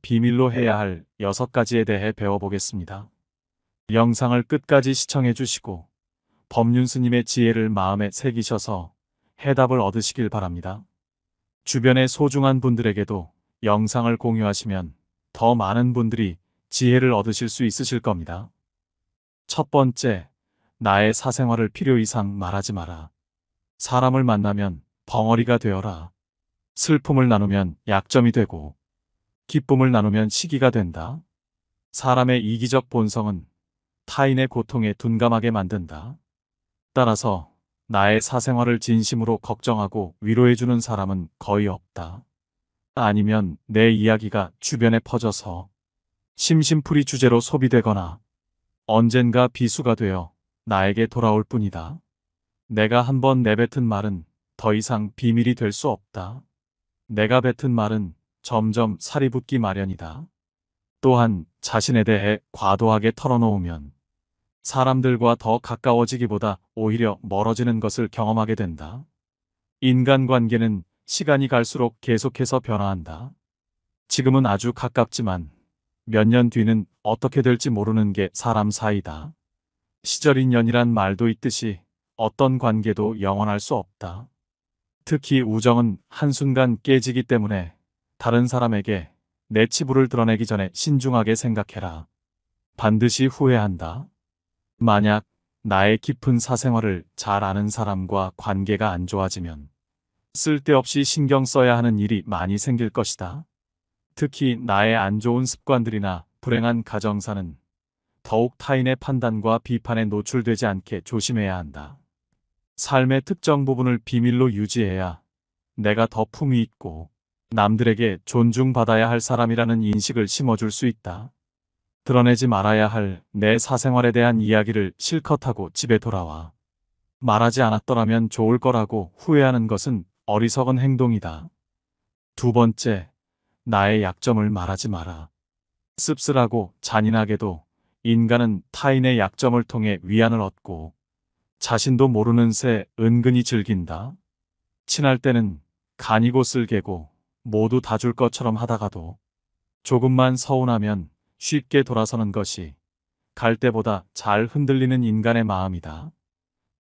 비밀로 해야 할 6가지에 대해 배워보겠습니다. 영상을 끝까지 시청해 주시고 법륜스님의 지혜를 마음에 새기셔서 해답을 얻으시길 바랍니다. 주변의 소중한 분들에게도 영상을 공유하시면 더 많은 분들이 지혜를 얻으실 수 있으실 겁니다. 첫 번째, 나의 사생활을 필요 이상 말하지 마라. 사람을 만나면 벙어리가 되어라. 슬픔을 나누면 약점이 되고 기쁨을 나누면 시기가 된다. 사람의 이기적 본성은 타인의 고통에 둔감하게 만든다. 따라서 나의 사생활을 진심으로 걱정하고 위로해주는 사람은 거의 없다. 아니면 내 이야기가 주변에 퍼져서 심심풀이 주제로 소비되거나 언젠가 비수가 되어 나에게 돌아올 뿐이다. 내가 한번 내뱉은 말은 더 이상 비밀이 될 수 없다. 내가 뱉은 말은 점점 살이 붙기 마련이다. 또한 자신에 대해 과도하게 털어놓으면 사람들과 더 가까워지기보다 오히려 멀어지는 것을 경험하게 된다. 인간관계는 시간이 갈수록 계속해서 변화한다. 지금은 아주 가깝지만 몇 년 뒤는 어떻게 될지 모르는 게 사람 사이다. 시절인연이란 말도 있듯이 어떤 관계도 영원할 수 없다. 특히 우정은 한순간 깨지기 때문에 다른 사람에게 내 치부를 드러내기 전에 신중하게 생각해라. 반드시 후회한다. 만약 나의 깊은 사생활을 잘 아는 사람과 관계가 안 좋아지면 쓸데없이 신경 써야 하는 일이 많이 생길 것이다. 특히 나의 안 좋은 습관들이나 불행한 가정사는 더욱 타인의 판단과 비판에 노출되지 않게 조심해야 한다. 삶의 특정 부분을 비밀로 유지해야 내가 더 품위 있고 남들에게 존중받아야 할 사람이라는 인식을 심어줄 수 있다. 드러내지 말아야 할 내 사생활에 대한 이야기를 실컷 하고 집에 돌아와. 말하지 않았더라면 좋을 거라고 후회하는 것은 어리석은 행동이다. 두 번째, 나의 약점을 말하지 마라. 씁쓸하고 잔인하게도 인간은 타인의 약점을 통해 위안을 얻고 자신도 모르는 새 은근히 즐긴다. 친할 때는 간이고 쓸개고 모두 다 줄 것처럼 하다가도 조금만 서운하면 쉽게 돌아서는 것이 갈 때보다 잘 흔들리는 인간의 마음이다.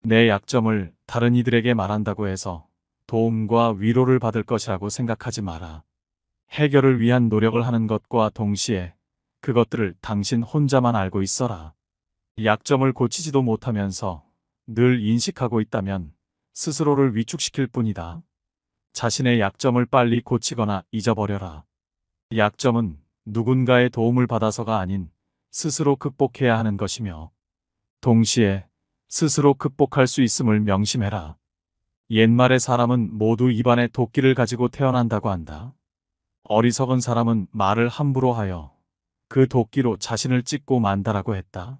내 약점을 다른 이들에게 말한다고 해서 도움과 위로를 받을 것이라고 생각하지 마라. 해결을 위한 노력을 하는 것과 동시에 그것들을 당신 혼자만 알고 있어라. 약점을 고치지도 못하면서 늘 인식하고 있다면 스스로를 위축시킬 뿐이다. 자신의 약점을 빨리 고치거나 잊어버려라. 약점은 누군가의 도움을 받아서가 아닌 스스로 극복해야 하는 것이며 동시에 스스로 극복할 수 있음을 명심해라. 옛말에 사람은 모두 입안에 도끼를 가지고 태어난다고 한다. 어리석은 사람은 말을 함부로 하여 그 도끼로 자신을 찢고 만다라고 했다.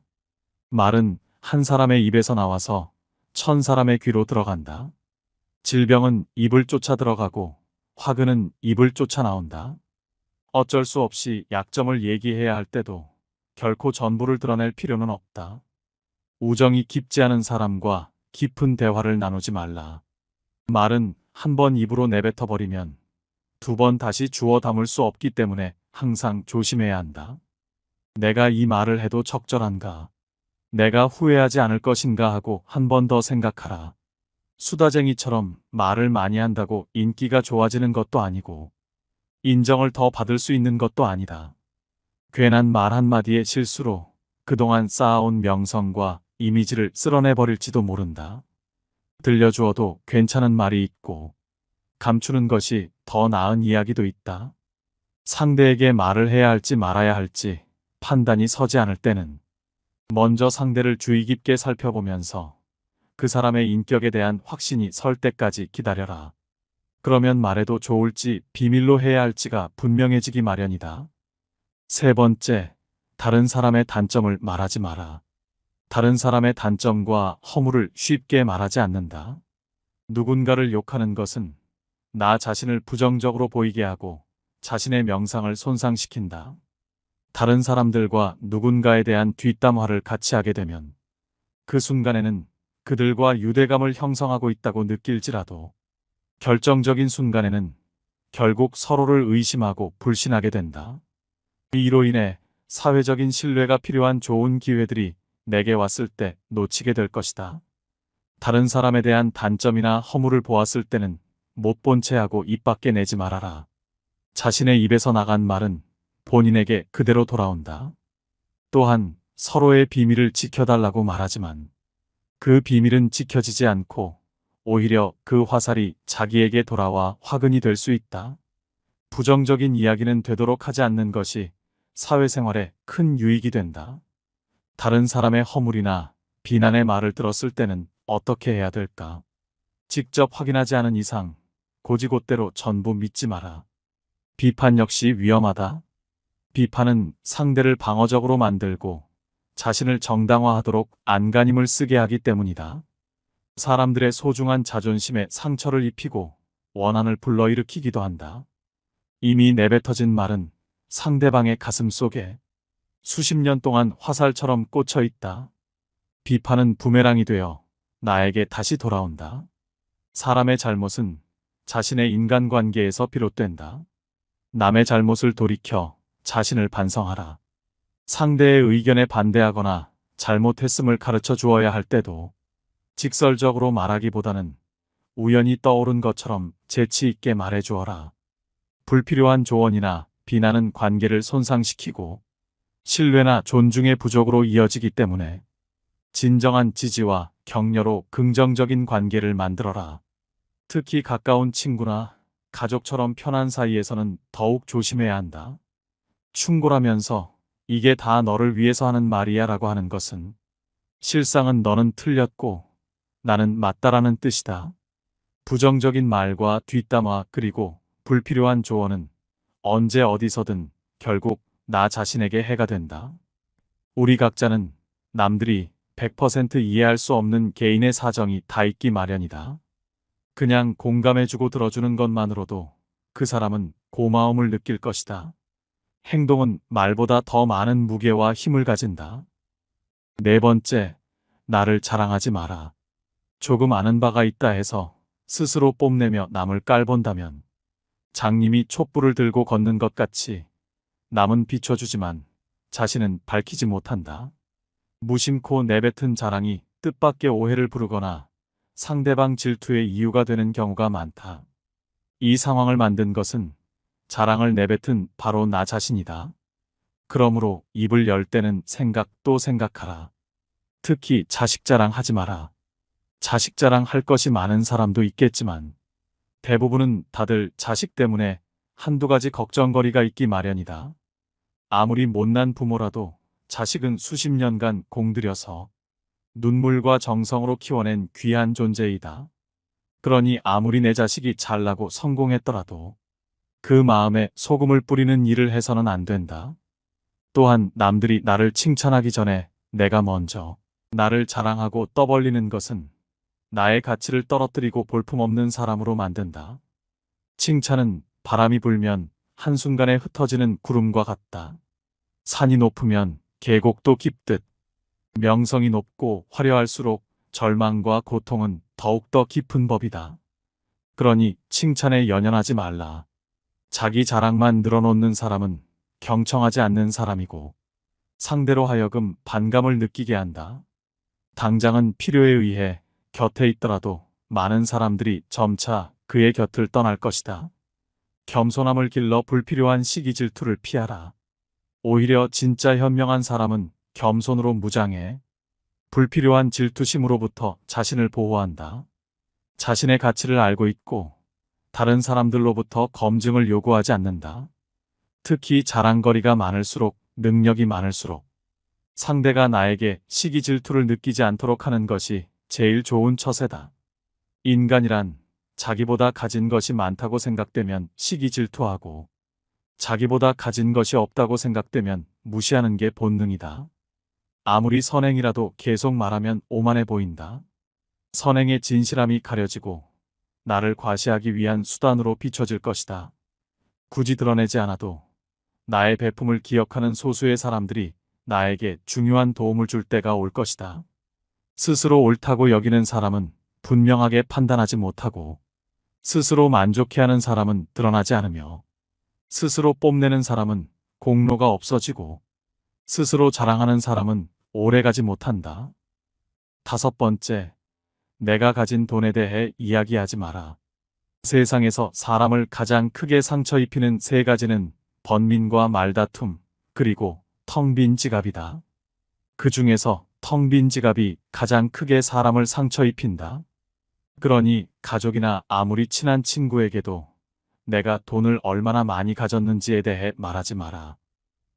말은 한 사람의 입에서 나와서 1000사람의 귀로 들어간다. 질병은 입을 쫓아 들어가고 화근은 입을 쫓아 나온다. 어쩔 수 없이 약점을 얘기해야 할 때도 결코 전부를 드러낼 필요는 없다. 우정이 깊지 않은 사람과 깊은 대화를 나누지 말라. 말은 한 번 입으로 내뱉어 버리면 2번 다시 주워 담을 수 없기 때문에 항상 조심해야 한다. 내가 이 말을 해도 적절한가? 내가 후회하지 않을 것인가 하고 한 번 더 생각하라. 수다쟁이처럼 말을 많이 한다고 인기가 좋아지는 것도 아니고 인정을 더 받을 수 있는 것도 아니다. 괜한 말 한마디의 실수로 그동안 쌓아온 명성과 이미지를 쓸어내버릴지도 모른다. 들려주어도 괜찮은 말이 있고 감추는 것이 더 나은 이야기도 있다. 상대에게 말을 해야 할지 말아야 할지 판단이 서지 않을 때는 먼저 상대를 주의 깊게 살펴보면서 그 사람의 인격에 대한 확신이 설 때까지 기다려라. 그러면 말해도 좋을지 비밀로 해야 할지가 분명해지기 마련이다. 세 번째, 다른 사람의 단점을 말하지 마라. 다른 사람의 단점과 허물을 쉽게 말하지 않는다. 누군가를 욕하는 것은 나 자신을 부정적으로 보이게 하고 자신의 명상을 손상시킨다. 다른 사람들과 누군가에 대한 뒷담화를 같이 하게 되면 그 순간에는 그들과 유대감을 형성하고 있다고 느낄지라도 결정적인 순간에는 결국 서로를 의심하고 불신하게 된다. 이로 인해 사회적인 신뢰가 필요한 좋은 기회들이 내게 왔을 때 놓치게 될 것이다. 다른 사람에 대한 단점이나 허물을 보았을 때는 못 본 채 하고 입 밖에 내지 말아라. 자신의 입에서 나간 말은 본인에게 그대로 돌아온다. 또한 서로의 비밀을 지켜달라고 말하지만 그 비밀은 지켜지지 않고 오히려 그 화살이 자기에게 돌아와 화근이 될 수 있다. 부정적인 이야기는 되도록 하지 않는 것이 사회생활에 큰 유익이 된다. 다른 사람의 허물이나 비난의 말을 들었을 때는 어떻게 해야 될까? 직접 확인하지 않은 이상 고지곳대로 전부 믿지 마라. 비판 역시 위험하다. 비판은 상대를 방어적으로 만들고 자신을 정당화하도록 안간힘을 쓰게 하기 때문이다. 사람들의 소중한 자존심에 상처를 입히고 원한을 불러일으키기도 한다. 이미 내뱉어진 말은 상대방의 가슴 속에 수십 년 동안 화살처럼 꽂혀 있다. 비판은 부메랑이 되어 나에게 다시 돌아온다. 사람의 잘못은 자신의 인간관계에서 비롯된다. 남의 잘못을 돌이켜 자신을 반성하라. 상대의 의견에 반대하거나 잘못했음을 가르쳐 주어야 할 때도 직설적으로 말하기보다는 우연히 떠오른 것처럼 재치 있게 말해 주어라. 불필요한 조언이나 비난은 관계를 손상시키고 신뢰나 존중의 부족으로 이어지기 때문에 진정한 지지와 격려로 긍정적인 관계를 만들어라. 특히 가까운 친구나 가족처럼 편한 사이에서는 더욱 조심해야 한다. 충고라면서 이게 다 너를 위해서 하는 말이야 라고 하는 것은 실상은 너는 틀렸고 나는 맞다라는 뜻이다. 부정적인 말과 뒷담화 그리고 불필요한 조언은 언제 어디서든 결국 나 자신에게 해가 된다. 우리 각자는 남들이 100% 이해할 수 없는 개인의 사정이 다 있기 마련이다. 그냥 공감해주고 들어주는 것만으로도 그 사람은 고마움을 느낄 것이다. 행동은 말보다 더 많은 무게와 힘을 가진다. 네 번째, 나를 자랑하지 마라. 조금 아는 바가 있다 해서 스스로 뽐내며 남을 깔본다면 장님이 촛불을 들고 걷는 것 같이 남은 비춰주지만 자신은 밝히지 못한다. 무심코 내뱉은 자랑이 뜻밖의 오해를 부르거나 상대방 질투의 이유가 되는 경우가 많다. 이 상황을 만든 것은 자랑을 내뱉은 바로 나 자신이다. 그러므로 입을 열 때는 생각 또 생각하라. 특히 자식 자랑 하지 마라. 자식 자랑 할 것이 많은 사람도 있겠지만 대부분은 다들 자식 때문에 한두 가지 걱정거리가 있기 마련이다. 아무리 못난 부모라도 자식은 수십 년간 공들여서 눈물과 정성으로 키워낸 귀한 존재이다. 그러니 아무리 내 자식이 잘나고 성공했더라도 그 마음에 소금을 뿌리는 일을 해서는 안 된다. 또한 남들이 나를 칭찬하기 전에 내가 먼저 나를 자랑하고 떠벌리는 것은 나의 가치를 떨어뜨리고 볼품없는 사람으로 만든다. 칭찬은 바람이 불면 한순간에 흩어지는 구름과 같다. 산이 높으면 계곡도 깊듯 명성이 높고 화려할수록 절망과 고통은 더욱더 깊은 법이다. 그러니 칭찬에 연연하지 말라. 자기 자랑만 늘어놓는 사람은 경청하지 않는 사람이고 상대로 하여금 반감을 느끼게 한다. 당장은 필요에 의해 곁에 있더라도 많은 사람들이 점차 그의 곁을 떠날 것이다. 겸손함을 길러 불필요한 시기 질투를 피하라. 오히려 진짜 현명한 사람은 겸손으로 무장해 불필요한 질투심으로부터 자신을 보호한다. 자신의 가치를 알고 있고 다른 사람들로부터 검증을 요구하지 않는다. 특히 자랑거리가 많을수록 능력이 많을수록 상대가 나에게 시기 질투를 느끼지 않도록 하는 것이 제일 좋은 처세다. 인간이란 자기보다 가진 것이 많다고 생각되면 시기 질투하고 자기보다 가진 것이 없다고 생각되면 무시하는 게 본능이다. 아무리 선행이라도 계속 말하면 오만해 보인다. 선행의 진실함이 가려지고 나를 과시하기 위한 수단으로 비춰질 것이다. 굳이 드러내지 않아도 나의 배품을 기억하는 소수의 사람들이 나에게 중요한 도움을 줄 때가 올 것이다. 스스로 옳다고 여기는 사람은 분명하게 판단하지 못하고 스스로 만족해하는 사람은 드러나지 않으며 스스로 뽐내는 사람은 공로가 없어지고 스스로 자랑하는 사람은 오래가지 못한다. 5번째, 내가 가진 돈에 대해 이야기하지 마라. 세상에서 사람을 가장 크게 상처 입히는 3가지는 번민과 말다툼, 그리고 텅 빈 지갑이다. 그 중에서 텅 빈 지갑이 가장 크게 사람을 상처 입힌다. 그러니 가족이나 아무리 친한 친구에게도 내가 돈을 얼마나 많이 가졌는지에 대해 말하지 마라.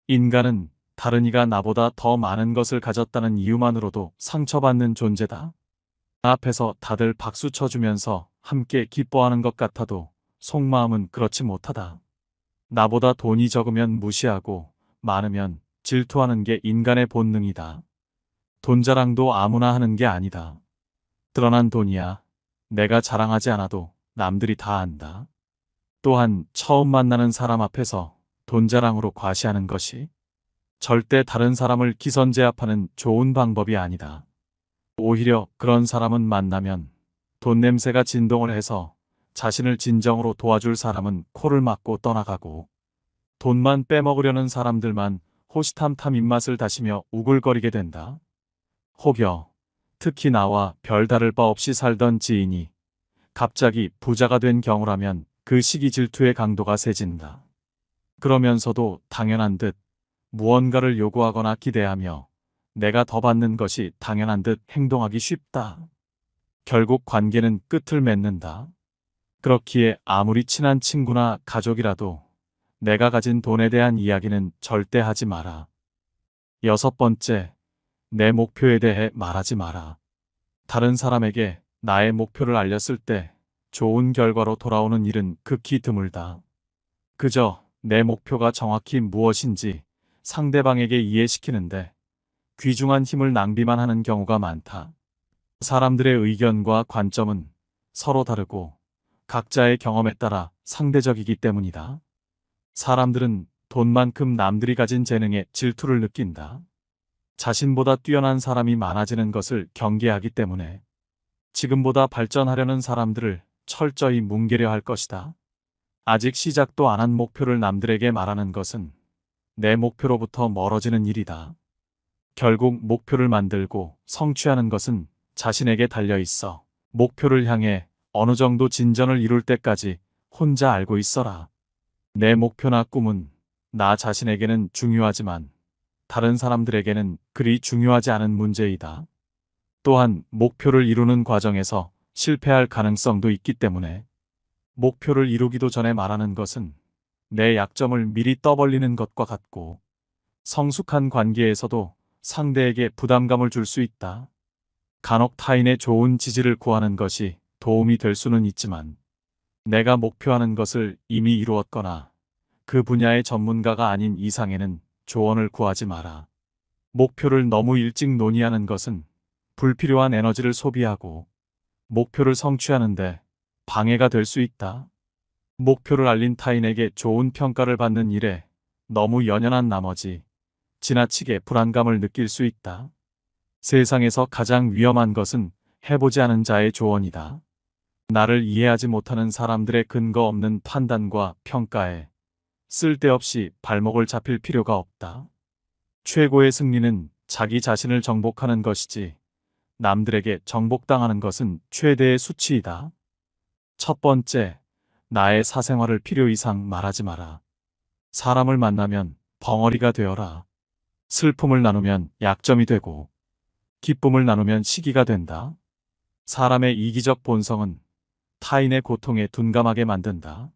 인간은 다른 이가 나보다 더 많은 것을 가졌다는 이유만으로도 상처받는 존재다. 앞에서 다들 박수 쳐주면서 함께 기뻐하는 것 같아도 속마음은 그렇지 못하다. 나보다 돈이 적으면 무시하고 많으면 질투하는 게 인간의 본능이다. 돈 자랑도 아무나 하는 게 아니다. 드러난 돈이야. 내가 자랑하지 않아도 남들이 다 안다. 또한 처음 만나는 사람 앞에서 돈 자랑으로 과시하는 것이 절대 다른 사람을 기선제압하는 좋은 방법이 아니다. 오히려 그런 사람은 만나면 돈 냄새가 진동을 해서 자신을 진정으로 도와줄 사람은 코를 막고 떠나가고 돈만 빼먹으려는 사람들만 호시탐탐 입맛을 다시며 우글거리게 된다. 혹여 특히 나와 별다를 바 없이 살던 지인이 갑자기 부자가 된 경우라면 그 시기 질투의 강도가 세진다. 그러면서도 당연한 듯 무언가를 요구하거나 기대하며 내가 더 받는 것이 당연한 듯 행동하기 쉽다. 결국 관계는 끝을 맺는다. 그렇기에 아무리 친한 친구나 가족이라도 내가 가진 돈에 대한 이야기는 절대 하지 마라. 6번째, 내 목표에 대해 말하지 마라. 다른 사람에게 나의 목표를 알렸을 때 좋은 결과로 돌아오는 일은 극히 드물다. 그저 내 목표가 정확히 무엇인지 상대방에게 이해시키는데 귀중한 힘을 낭비만 하는 경우가 많다. 사람들의 의견과 관점은 서로 다르고 각자의 경험에 따라 상대적이기 때문이다. 사람들은 돈만큼 남들이 가진 재능에 질투를 느낀다. 자신보다 뛰어난 사람이 많아지는 것을 경계하기 때문에 지금보다 발전하려는 사람들을 철저히 뭉개려 할 것이다. 아직 시작도 안 한 목표를 남들에게 말하는 것은 내 목표로부터 멀어지는 일이다. 결국 목표를 만들고 성취하는 것은 자신에게 달려 있어 목표를 향해 어느 정도 진전을 이룰 때까지 혼자 알고 있어라. 내 목표나 꿈은 나 자신에게는 중요하지만 다른 사람들에게는 그리 중요하지 않은 문제이다. 또한 목표를 이루는 과정에서 실패할 가능성도 있기 때문에 목표를 이루기도 전에 말하는 것은 내 약점을 미리 떠벌리는 것과 같고 성숙한 관계에서도 상대에게 부담감을 줄 수 있다. 간혹 타인의 좋은 지지를 구하는 것이 도움이 될 수는 있지만 내가 목표하는 것을 이미 이루었거나 그 분야의 전문가가 아닌 이상에는 조언을 구하지 마라. 목표를 너무 일찍 논의하는 것은 불필요한 에너지를 소비하고 목표를 성취하는데 방해가 될 수 있다. 목표를 알린 타인에게 좋은 평가를 받는 일에 너무 연연한 나머지 지나치게 불안감을 느낄 수 있다. 세상에서 가장 위험한 것은 해보지 않은 자의 조언이다. 나를 이해하지 못하는 사람들의 근거 없는 판단과 평가에 쓸데없이 발목을 잡힐 필요가 없다. 최고의 승리는 자기 자신을 정복하는 것이지 남들에게 정복당하는 것은 최대의 수치이다. 1번째, 나의 사생활을 필요 이상 말하지 마라. 사람을 만나면 벙어리가 되어라. 슬픔을 나누면 약점이 되고 기쁨을 나누면 시기가 된다. 사람의 이기적 본성은 타인의 고통에 둔감하게 만든다.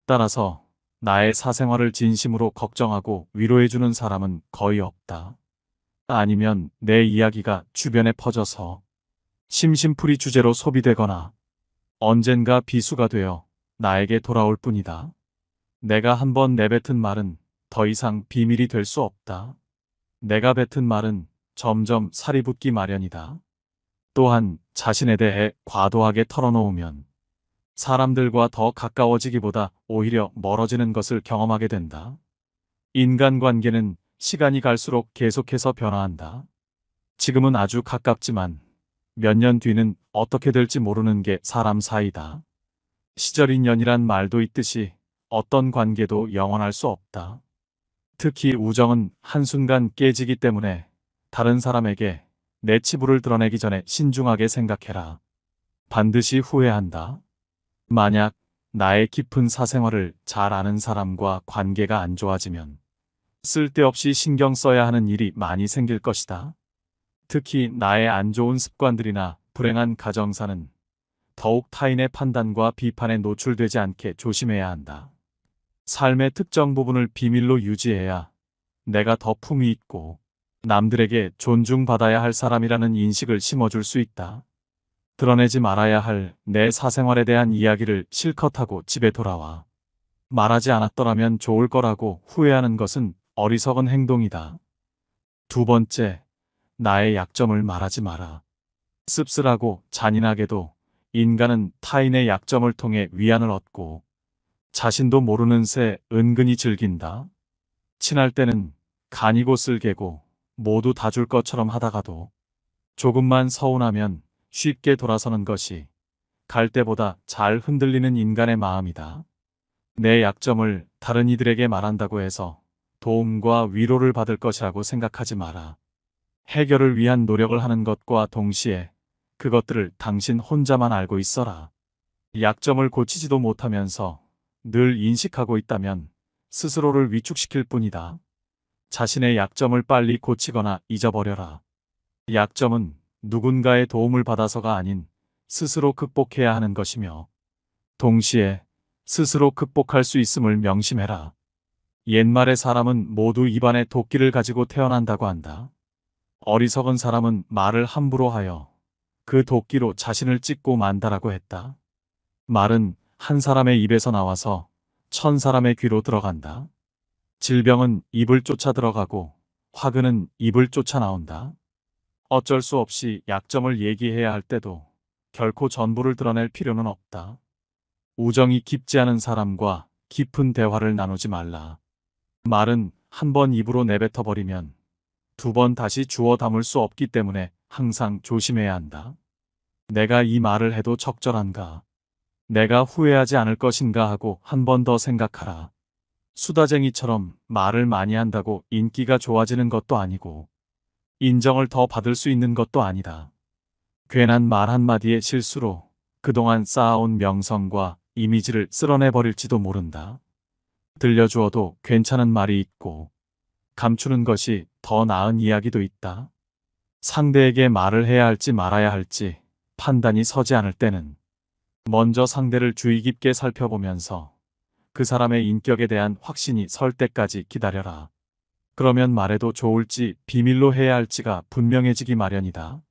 따라서 나의 사생활을 진심으로 걱정하고 위로해주는 사람은 거의 없다. 아니면 내 이야기가 주변에 퍼져서 심심풀이 주제로 소비되거나 언젠가 비수가 되어 나에게 돌아올 뿐이다. 내가 한번 내뱉은 말은 더 이상 비밀이 될 수 없다. 내가 뱉은 말은 점점 살이 붙기 마련이다. 또한 자신에 대해 과도하게 털어놓으면 사람들과 더 가까워지기보다 오히려 멀어지는 것을 경험하게 된다. 인간관계는 시간이 갈수록 계속해서 변화한다. 지금은 아주 가깝지만 몇 년 뒤는 어떻게 될지 모르는 게 사람 사이다. 시절 인연이란 말도 있듯이 어떤 관계도 영원할 수 없다. 특히 우정은 한순간 깨지기 때문에 다른 사람에게 내 치부를 드러내기 전에 신중하게 생각해라. 반드시 후회한다. 만약 나의 깊은 사생활을 잘 아는 사람과 관계가 안 좋아지면 쓸데없이 신경 써야 하는 일이 많이 생길 것이다. 특히 나의 안 좋은 습관들이나 불행한 가정사는 더욱 타인의 판단과 비판에 노출되지 않게 조심해야 한다. 삶의 특정 부분을 비밀로 유지해야 내가 더 품위 있고 남들에게 존중받아야 할 사람이라는 인식을 심어줄 수 있다. 드러내지 말아야 할 내 사생활에 대한 이야기를 실컷 하고 집에 돌아와. 말하지 않았더라면 좋을 거라고 후회하는 것은 어리석은 행동이다. 두 번째, 나의 약점을 말하지 마라. 씁쓸하고 잔인하게도 인간은 타인의 약점을 통해 위안을 얻고 자신도 모르는 새 은근히 즐긴다. 친할 때는 간이고 쓸개고 모두 다 줄 것처럼 하다가도 조금만 서운하면 쉽게 돌아서는 것이 갈 때보다 잘 흔들리는 인간의 마음이다. 내 약점을 다른 이들에게 말한다고 해서 도움과 위로를 받을 것이라고 생각하지 마라. 해결을 위한 노력을 하는 것과 동시에 그것들을 당신 혼자만 알고 있어라. 약점을 고치지도 못하면서 늘 인식하고 있다면 스스로를 위축시킬 뿐이다. 자신의 약점을 빨리 고치거나 잊어버려라. 약점은 누군가의 도움을 받아서가 아닌 스스로 극복해야 하는 것이며 동시에 스스로 극복할 수 있음을 명심해라. 옛말에 사람은 모두 입안에 도끼를 가지고 태어난다고 한다. 어리석은 사람은 말을 함부로 하여 그 도끼로 자신을 찢고 만다라고 했다. 말은 한 사람의 입에서 나와서 천 사람의 귀로 들어간다. 질병은 입을 쫓아 들어가고 화근은 입을 쫓아 나온다. 어쩔 수 없이 약점을 얘기해야 할 때도 결코 전부를 드러낼 필요는 없다. 우정이 깊지 않은 사람과 깊은 대화를 나누지 말라. 말은 한 번 입으로 내뱉어버리면 두 번 다시 주워 담을 수 없기 때문에 항상 조심해야 한다. 내가 이 말을 해도 적절한가? 내가 후회하지 않을 것인가 하고 한 번 더 생각하라. 수다쟁이처럼 말을 많이 한다고 인기가 좋아지는 것도 아니고 인정을 더 받을 수 있는 것도 아니다. 괜한 말 한마디의 실수로 그동안 쌓아온 명성과 이미지를 쓸어내버릴지도 모른다. 들려주어도 괜찮은 말이 있고 감추는 것이 더 나은 이야기도 있다. 상대에게 말을 해야 할지 말아야 할지 판단이 서지 않을 때는 먼저 상대를 주의 깊게 살펴보면서 그 사람의 인격에 대한 확신이 설 때까지 기다려라. 그러면 말해도 좋을지 비밀로 해야 할지가 분명해지기 마련이다.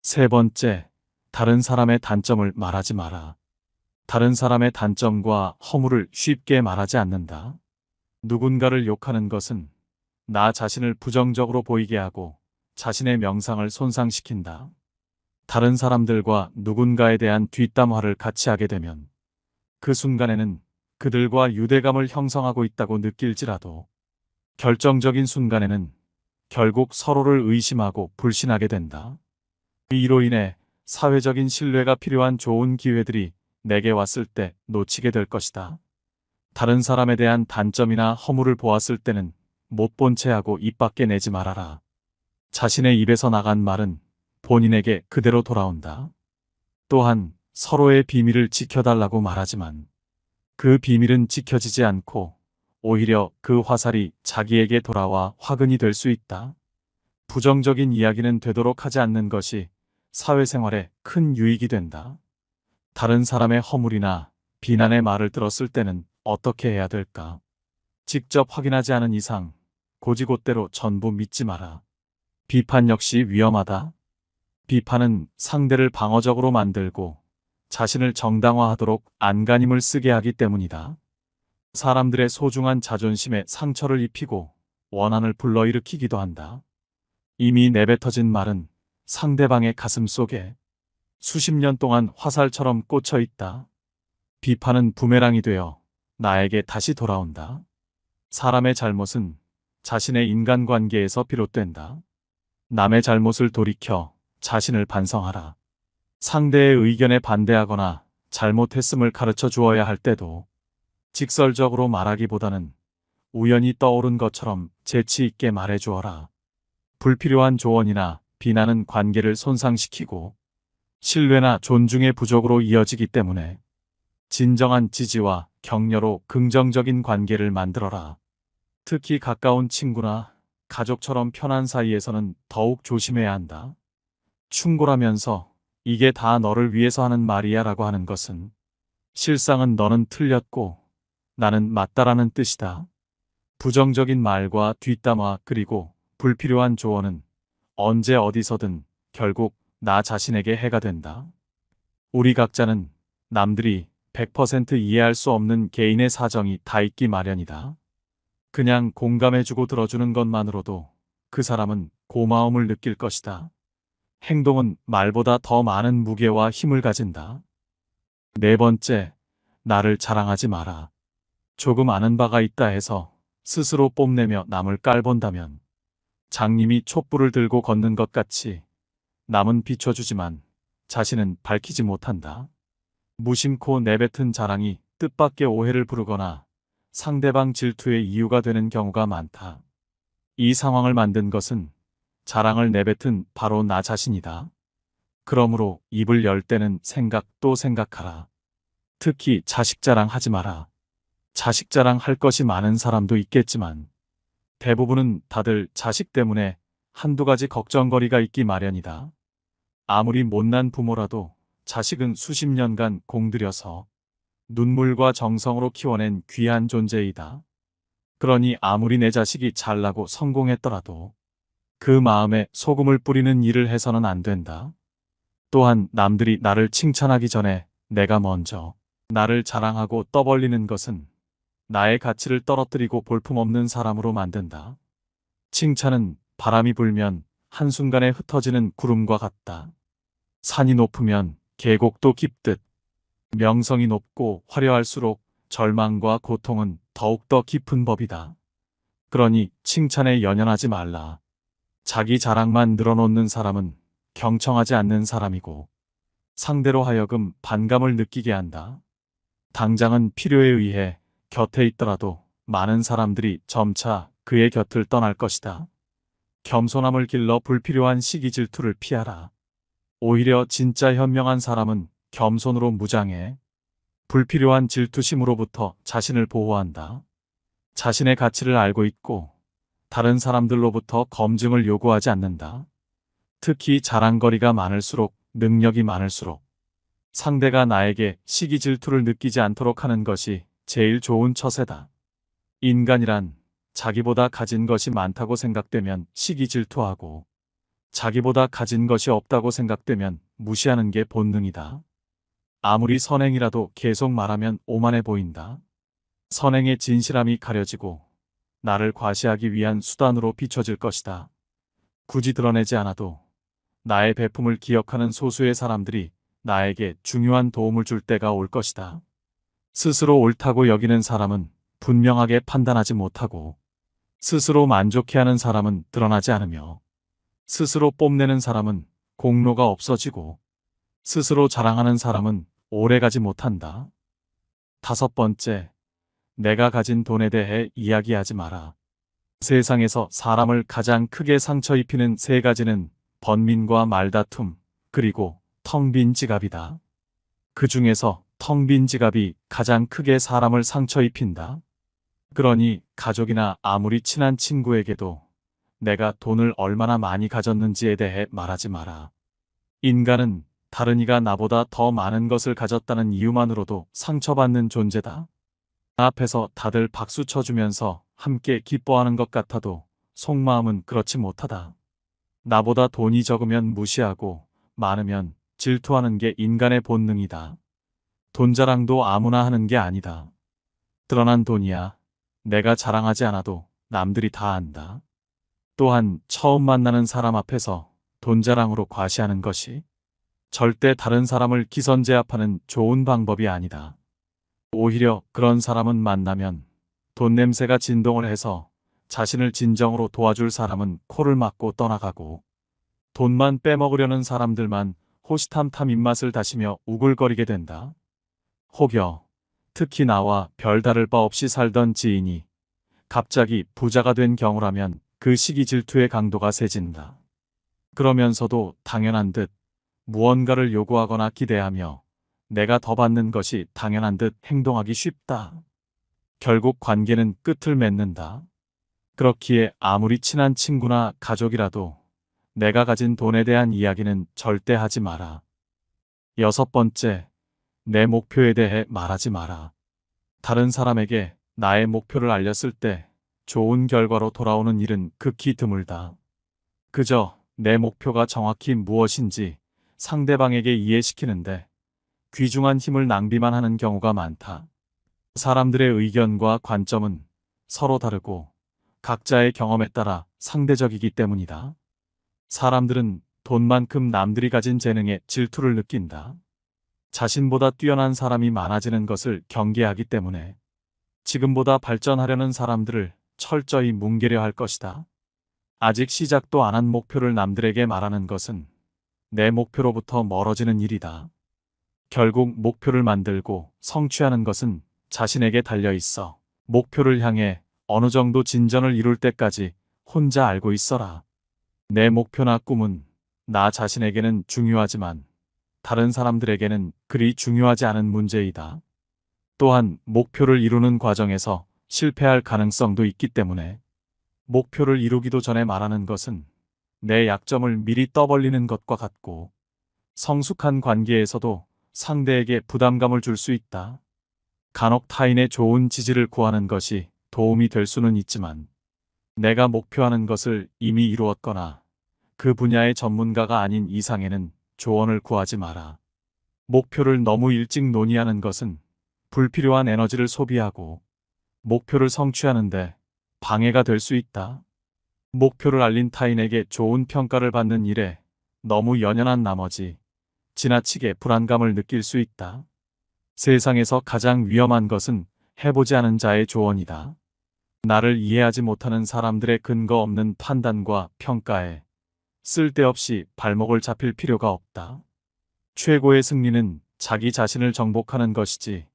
세 번째, 다른 사람의 단점을 말하지 마라. 다른 사람의 단점과 허물을 쉽게 말하지 않는다. 누군가를 욕하는 것은 나 자신을 부정적으로 보이게 하고 자신의 명상을 손상시킨다. 다른 사람들과 누군가에 대한 뒷담화를 같이 하게 되면 그 순간에는 그들과 유대감을 형성하고 있다고 느낄지라도 결정적인 순간에는 결국 서로를 의심하고 불신하게 된다. 이로 인해 사회적인 신뢰가 필요한 좋은 기회들이 내게 왔을 때 놓치게 될 것이다. 다른 사람에 대한 단점이나 허물을 보았을 때는 못 본 채 하고 입 밖에 내지 말아라. 자신의 입에서 나간 말은 본인에게 그대로 돌아온다. 또한 서로의 비밀을 지켜달라고 말하지만 그 비밀은 지켜지지 않고 오히려 그 화살이 자기에게 돌아와 화근이 될 수 있다. 부정적인 이야기는 되도록 하지 않는 것이 사회생활에 큰 유익이 된다. 다른 사람의 허물이나 비난의 말을 들었을 때는 어떻게 해야 될까? 직접 확인하지 않은 이상 고지곳대로 전부 믿지 마라. 비판 역시 위험하다. 비판은 상대를 방어적으로 만들고 자신을 정당화하도록 안간힘을 쓰게 하기 때문이다. 사람들의 소중한 자존심에 상처를 입히고 원한을 불러일으키기도 한다. 이미 내뱉어진 말은 상대방의 가슴 속에 수십 년 동안 화살처럼 꽂혀 있다. 비판은 부메랑이 되어 나에게 다시 돌아온다. 사람의 잘못은 자신의 인간관계에서 비롯된다. 남의 잘못을 돌이켜 자신을 반성하라. 상대의 의견에 반대하거나 잘못했음을 가르쳐 주어야 할 때도 직설적으로 말하기보다는 우연히 떠오른 것처럼 재치 있게 말해주어라. 불필요한 조언이나 비난은 관계를 손상시키고 신뢰나 존중의 부족으로 이어지기 때문에 진정한 지지와 격려로 긍정적인 관계를 만들어라. 특히 가까운 친구나 가족처럼 편한 사이에서는 더욱 조심해야 한다. 충고라면서 이게 다 너를 위해서 하는 말이야 라고 하는 것은 실상은 너는 틀렸고 나는 맞다라는 뜻이다. 부정적인 말과 뒷담화 그리고 불필요한 조언은 언제 어디서든 결국 나 자신에게 해가 된다. 우리 각자는 남들이 100% 이해할 수 없는 개인의 사정이 다 있기 마련이다. 그냥 공감해주고 들어주는 것만으로도 그 사람은 고마움을 느낄 것이다. 행동은 말보다 더 많은 무게와 힘을 가진다. 네 번째, 나를 자랑하지 마라. 조금 아는 바가 있다 해서 스스로 뽐내며 남을 깔본다면 장님이 촛불을 들고 걷는 것 같이 남은 비춰주지만 자신은 밝히지 못한다. 무심코 내뱉은 자랑이 뜻밖의 오해를 부르거나 상대방 질투의 이유가 되는 경우가 많다. 이 상황을 만든 것은 자랑을 내뱉은 바로 나 자신이다. 그러므로 입을 열 때는 생각 또 생각하라. 특히 자식 자랑하지 마라. 자식 자랑할 것이 많은 사람도 있겠지만 대부분은 다들 자식 때문에 한두 가지 걱정거리가 있기 마련이다. 아무리 못난 부모라도 자식은 수십 년간 공들여서 눈물과 정성으로 키워낸 귀한 존재이다. 그러니 아무리 내 자식이 잘나고 성공했더라도 그 마음에 소금을 뿌리는 일을 해서는 안 된다. 또한 남들이 나를 칭찬하기 전에 내가 먼저 나를 자랑하고 떠벌리는 것은 나의 가치를 떨어뜨리고 볼품없는 사람으로 만든다. 칭찬은 바람이 불면 한순간에 흩어지는 구름과 같다. 산이 높으면 계곡도 깊듯 명성이 높고 화려할수록 절망과 고통은 더욱더 깊은 법이다. 그러니 칭찬에 연연하지 말라. 자기 자랑만 늘어놓는 사람은 경청하지 않는 사람이고 상대로 하여금 반감을 느끼게 한다. 당장은 필요에 의해 곁에 있더라도 많은 사람들이 점차 그의 곁을 떠날 것이다. 겸손함을 길러 불필요한 시기 질투를 피하라. 오히려 진짜 현명한 사람은 겸손으로 무장해 불필요한 질투심으로부터 자신을 보호한다. 자신의 가치를 알고 있고 다른 사람들로부터 검증을 요구하지 않는다. 특히 자랑거리가 많을수록 능력이 많을수록 상대가 나에게 시기 질투를 느끼지 않도록 하는 것이 제일 좋은 처세다. 인간이란 자기보다 가진 것이 많다고 생각되면 시기 질투하고 자기보다 가진 것이 없다고 생각되면 무시하는 게 본능이다. 아무리 선행이라도 계속 말하면 오만해 보인다. 선행의 진실함이 가려지고 나를 과시하기 위한 수단으로 비춰질 것이다. 굳이 드러내지 않아도 나의 배품을 기억하는 소수의 사람들이 나에게 중요한 도움을 줄 때가 올 것이다. 스스로 옳다고 여기는 사람은 분명하게 판단하지 못하고 스스로 만족해하는 사람은 드러나지 않으며 스스로 뽐내는 사람은 공로가 없어지고 스스로 자랑하는 사람은 오래가지 못한다. 다섯 번째, 내가 가진 돈에 대해 이야기하지 마라. 세상에서 사람을 가장 크게 상처 입히는 세 가지는 번민과 말다툼, 그리고 텅 빈 지갑이다. 그 중에서 텅 빈 지갑이 가장 크게 사람을 상처 입힌다. 그러니 가족이나 아무리 친한 친구에게도 내가 돈을 얼마나 많이 가졌는지에 대해 말하지 마라. 인간은 다른 이가 나보다 더 많은 것을 가졌다는 이유만으로도 상처받는 존재다. 앞에서 다들 박수 쳐주면서 함께 기뻐하는 것 같아도 속마음은 그렇지 못하다. 나보다 돈이 적으면 무시하고 많으면 질투하는 게 인간의 본능이다. 돈 자랑도 아무나 하는 게 아니다. 드러난 돈이야. 내가 자랑하지 않아도 남들이 다 안다. 또한 처음 만나는 사람 앞에서 돈 자랑으로 과시하는 것이 절대 다른 사람을 기선제압하는 좋은 방법이 아니다. 오히려 그런 사람은 만나면 돈 냄새가 진동을 해서 자신을 진정으로 도와줄 사람은 코를 막고 떠나가고 돈만 빼먹으려는 사람들만 호시탐탐 입맛을 다시며 우글거리게 된다. 혹여 특히 나와 별다를 바 없이 살던 지인이 갑자기 부자가 된 경우라면 그 시기 질투의 강도가 세진다. 그러면서도 당연한 듯 무언가를 요구하거나 기대하며 내가 더 받는 것이 당연한 듯 행동하기 쉽다. 결국 관계는 끝을 맺는다. 그렇기에 아무리 친한 친구나 가족이라도 내가 가진 돈에 대한 이야기는 절대 하지 마라. 6번째, 내 목표에 대해 말하지 마라. 다른 사람에게 나의 목표를 알렸을 때 좋은 결과로 돌아오는 일은 극히 드물다. 그저 내 목표가 정확히 무엇인지 상대방에게 이해시키는데 귀중한 힘을 낭비만 하는 경우가 많다. 사람들의 의견과 관점은 서로 다르고 각자의 경험에 따라 상대적이기 때문이다. 사람들은 돈만큼 남들이 가진 재능에 질투를 느낀다. 자신보다 뛰어난 사람이 많아지는 것을 경계하기 때문에 지금보다 발전하려는 사람들을 철저히 뭉개려 할 것이다. 아직 시작도 안 한 목표를 남들에게 말하는 것은 내 목표로부터 멀어지는 일이다. 결국 목표를 만들고 성취하는 것은 자신에게 달려 있어 목표를 향해 어느 정도 진전을 이룰 때까지 혼자 알고 있어라. 내 목표나 꿈은 나 자신에게는 중요하지만 다른 사람들에게는 그리 중요하지 않은 문제이다. 또한 목표를 이루는 과정에서 실패할 가능성도 있기 때문에 목표를 이루기도 전에 말하는 것은 내 약점을 미리 떠벌리는 것과 같고 성숙한 관계에서도 상대에게 부담감을 줄 수 있다. 간혹 타인의 좋은 지지를 구하는 것이 도움이 될 수는 있지만 내가 목표하는 것을 이미 이루었거나 그 분야의 전문가가 아닌 이상에는 조언을 구하지 마라. 목표를 너무 일찍 논의하는 것은 불필요한 에너지를 소비하고 목표를 성취하는데 방해가 될 수 있다. 목표를 알린 타인에게 좋은 평가를 받는 일에 너무 연연한 나머지 지나치게 불안감을 느낄 수 있다. 세상에서 가장 위험한 것은 해보지 않은 자의 조언이다. 나를 이해하지 못하는 사람들의 근거 없는 판단과 평가에 쓸데없이 발목을 잡힐 필요가 없다. 최고의 승리는 자기 자신을 정복하는 것이지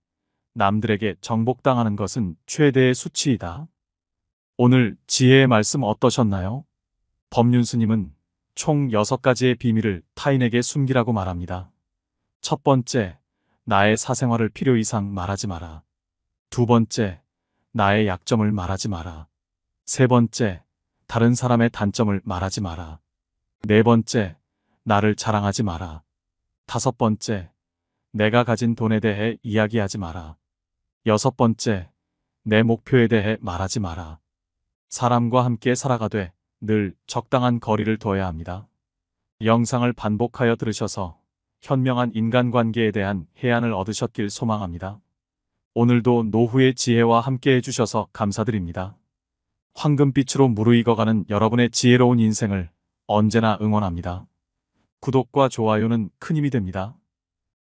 남들에게 정복당하는 것은 최대의 수치이다. 오늘 지혜의 말씀 어떠셨나요? 법륜스님은 총 6가지의 비밀을 타인에게 숨기라고 말합니다. 첫 번째, 나의 사생활을 필요 이상 말하지 마라. 두 번째, 나의 약점을 말하지 마라. 세 번째, 다른 사람의 단점을 말하지 마라. 네 번째, 나를 자랑하지 마라. 다섯 번째, 내가 가진 돈에 대해 이야기하지 마라. 여섯 번째, 내 목표에 대해 말하지 마라. 사람과 함께 살아가되 늘 적당한 거리를 둬야 합니다. 영상을 반복하여 들으셔서 현명한 인간관계에 대한 해안을 얻으셨길 소망합니다. 오늘도 노후의 지혜와 함께 해주셔서 감사드립니다. 황금빛으로 무르익어가는 여러분의 지혜로운 인생을 언제나 응원합니다. 구독과 좋아요는 큰 힘이 됩니다.